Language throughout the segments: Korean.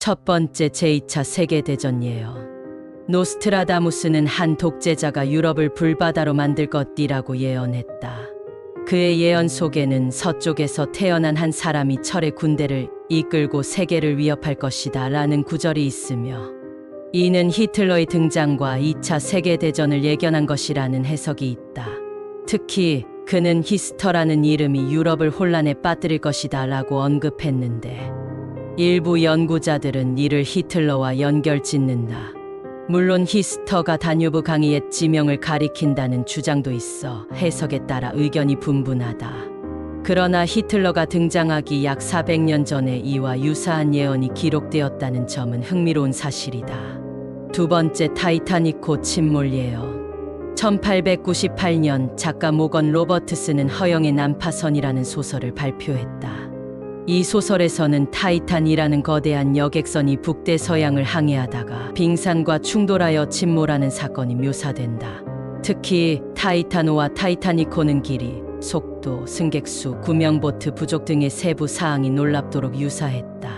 첫 번째 제2차 세계대전 예언. 노스트라다무스는 한 독재자가 유럽을 불바다로 만들 것이라고 예언했다. 그의 예언 속에는 서쪽에서 태어난 한 사람이 철의 군대를 이끌고 세계를 위협할 것이다 라는 구절이 있으며, 이는 히틀러의 등장과 2차 세계대전을 예견한 것이라는 해석이 있다. 특히 그는 히스터라는 이름이 유럽을 혼란에 빠뜨릴 것이다 라고 언급했는데, 일부 연구자들은 이를 히틀러와 연결짓는다. 물론 히스터가 다뉴브 강의 옛 지명을 가리킨다는 주장도 있어 해석에 따라 의견이 분분하다. 그러나 히틀러가 등장하기 약 400년 전에 이와 유사한 예언이 기록되었다는 점은 흥미로운 사실이다. 두 번째 타이타닉호 침몰 예언. 1898년 작가 모건 로버트스는 허영의 난파선이라는 소설을 발표했다. 이 소설에서는 타이탄이라는 거대한 여객선이 북대서양을 항해하다가 빙산과 충돌하여 침몰하는 사건이 묘사된다. 특히 타이타노와 타이타니코는 길이, 속도, 승객수, 구명보트 부족 등의 세부 사항이 놀랍도록 유사했다.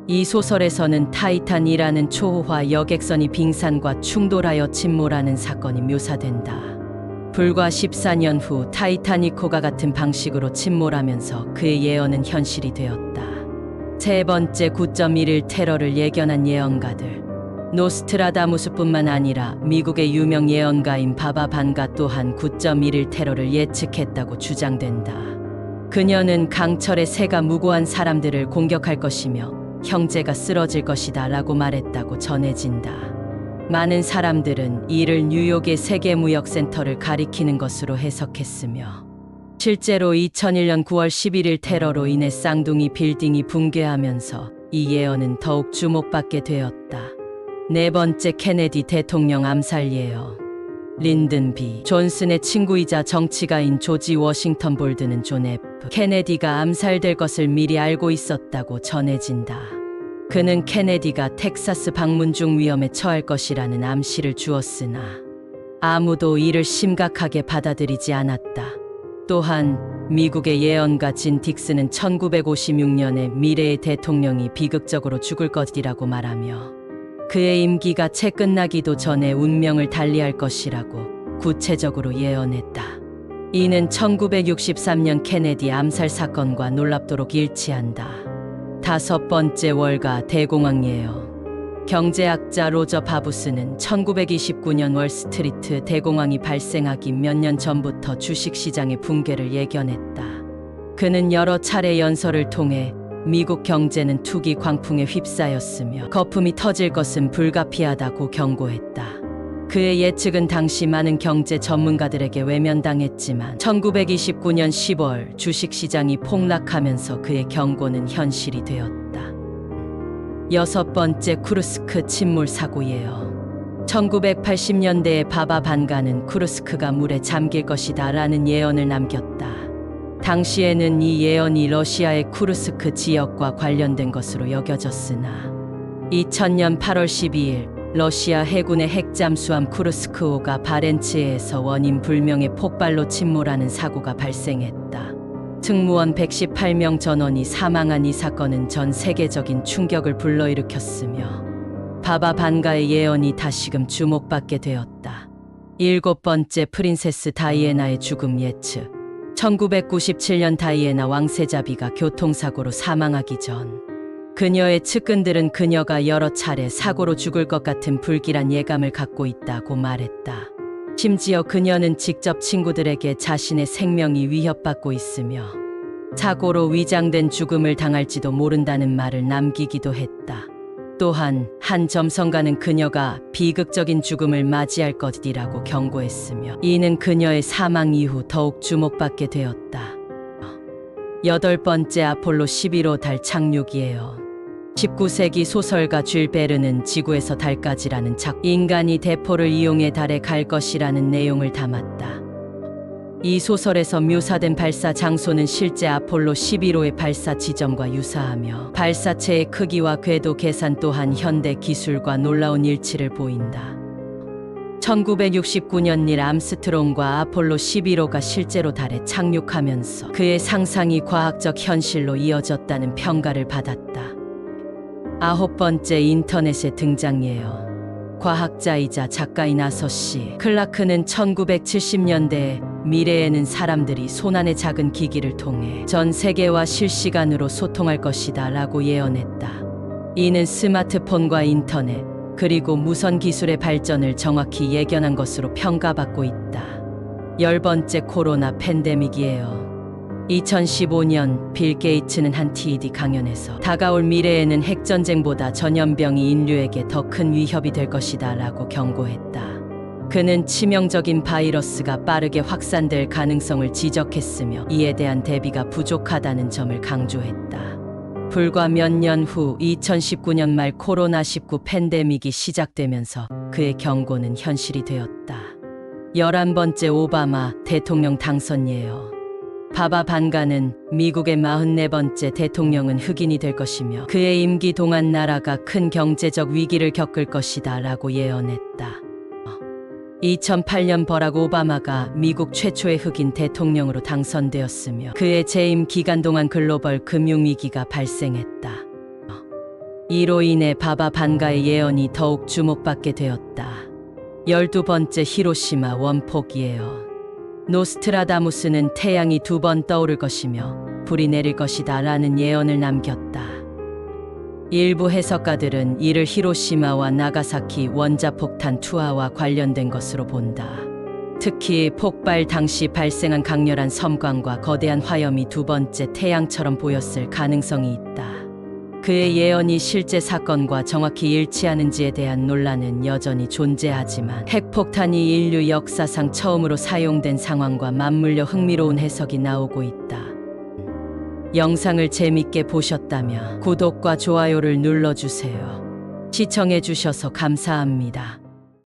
이 소설에서는 타이탄이라는 초호화 여객선이 빙산과 충돌하여 침몰하는 사건이 묘사된다. 불과 14년 후 타이타니코가 같은 방식으로 침몰하면서 그의 예언은 현실이 되었다. 세 번째 9.11 테러를 예견한 예언가들. 노스트라다무스뿐만 아니라 미국의 유명 예언가인 바바 반가 또한 9.11 테러를 예측했다고 주장된다. 그녀는 강철의 새가 무고한 사람들을 공격할 것이며 형제가 쓰러질 것이다 라고 말했다고 전해진다. 많은 사람들은 이를 뉴욕의 세계무역센터를 가리키는 것으로 해석했으며, 실제로 2001년 9월 11일 테러로 인해 쌍둥이 빌딩이 붕괴하면서 이 예언은 더욱 주목받게 되었다. 네 번째 케네디 대통령 암살 예언. 린든 B. 존슨의 친구이자 정치가인 조지 워싱턴 볼드는 존 F. 케네디가 암살될 것을 미리 알고 있었다고 전해진다. 그는 케네디가 텍사스 방문 중 위험에 처할 것이라는 암시를 주었으나 아무도 이를 심각하게 받아들이지 않았다. 또한 미국의 예언가 진 딕스는 1956년에 미래의 대통령이 비극적으로 죽을 것이라고 말하며 그의 임기가 채 끝나기도 전에 운명을 달리할 것이라고 구체적으로 예언했다. 이는 1963년 케네디 암살 사건과 놀랍도록 일치한다. 다섯 번째 월가 대공황 예언. 경제학자 로저 바부스는 1929년 월스트리트 대공황이 발생하기 몇 년 전부터 주식시장의 붕괴를 예견했다. 그는 여러 차례 연설을 통해 미국 경제는 투기 광풍에 휩싸였으며 거품이 터질 것은 불가피하다고 경고했다. 그의 예측은 당시 많은 경제 전문가들에게 외면당했지만 1929년 10월 주식시장이 폭락하면서 그의 경고는 현실이 되었다. 여섯 번째 쿠르스크 침몰 사고 예언. 1980년대에 바바 반가는 쿠르스크가 물에 잠길 것이다 라는 예언을 남겼다. 당시에는 이 예언이 러시아의 쿠르스크 지역과 관련된 것으로 여겨졌으나 2000년 8월 12일 러시아 해군의 핵잠수함 쿠르스크호가 바렌츠해에서 원인 불명의 폭발로 침몰하는 사고가 발생했다. 승무원 118명 전원이 사망한 이 사건은 전 세계적인 충격을 불러일으켰으며 바바 반가의 예언이 다시금 주목받게 되었다. 일곱 번째 프린세스 다이애나의 죽음 예측. 1997년 다이애나 왕세자비가 교통사고로 사망하기 전 그녀의 측근들은 그녀가 여러 차례 사고로 죽을 것 같은 불길한 예감을 갖고 있다고 말했다. 심지어 그녀는 직접 친구들에게 자신의 생명이 위협받고 있으며 사고로 위장된 죽음을 당할지도 모른다는 말을 남기기도 했다. 또한 한 점성가는 그녀가 비극적인 죽음을 맞이할 것이라고 경고했으며 이는 그녀의 사망 이후 더욱 주목받게 되었다. 여덟 번째 아폴로 11호 달 착륙 예언. 19세기 소설가 줄 베르는 지구에서 달까지라는 인간이 대포를 이용해 달에 갈 것이라는 내용을 담았다. 이 소설에서 묘사된 발사 장소는 실제 아폴로 11호의 발사 지점과 유사하며 발사체의 크기와 궤도 계산 또한 현대 기술과 놀라운 일치를 보인다. 1969년 닐 암스트롱과 아폴로 11호가 실제로 달에 착륙하면서 그의 상상이 과학적 현실로 이어졌다는 평가를 받았다. 9번째 인터넷의 등장이에요. 과학자이자 작가인 아서씨 클라크는 1970년대에 미래에는 사람들이 손안의 작은 기기를 통해 전 세계와 실시간으로 소통할 것이다 라고 예언했다. 이는 스마트폰과 인터넷, 그리고 무선 기술의 발전을 정확히 예견한 것으로 평가받고 있다. 10번째 코로나 팬데믹이에요. 2015년 빌 게이츠는 한 TED 강연에서 다가올 미래에는 핵전쟁보다 전염병이 인류에게 더 큰 위협이 될 것이다 라고 경고했다. 그는 치명적인 바이러스가 빠르게 확산될 가능성을 지적했으며 이에 대한 대비가 부족하다는 점을 강조했다. 불과 몇 년 후 2019년 말 코로나19 팬데믹이 시작되면서 그의 경고는 현실이 되었다. 11번째 오바마 대통령 당선이에요. 바바 반가는 미국의 44번째 대통령은 흑인이 될 것이며 그의 임기 동안 나라가 큰 경제적 위기를 겪을 것이다 라고 예언했다. 2008년 버락 오바마가 미국 최초의 흑인 대통령으로 당선되었으며 그의 재임 기간 동안 글로벌 금융위기가 발생했다. 이로 인해 바바 반가의 예언이 더욱 주목받게 되었다. 12번째 히로시마 원폭이에요. 노스트라다무스는 태양이 2번 떠오를 것이며 불이 내릴 것이다 라는 예언을 남겼다. 일부 해석가들은 이를 히로시마와 나가사키 원자폭탄 투하와 관련된 것으로 본다. 특히 폭발 당시 발생한 강렬한 섬광과 거대한 화염이 2번째 태양처럼 보였을 가능성이 있다. 그의 예언이 실제 사건과 정확히 일치하는지에 대한 논란은 여전히 존재하지만 핵폭탄이 인류 역사상 처음으로 사용된 상황과 맞물려 흥미로운 해석이 나오고 있다. 영상을 재밌게 보셨다면 구독과 좋아요를 눌러주세요. 시청해주셔서 감사합니다.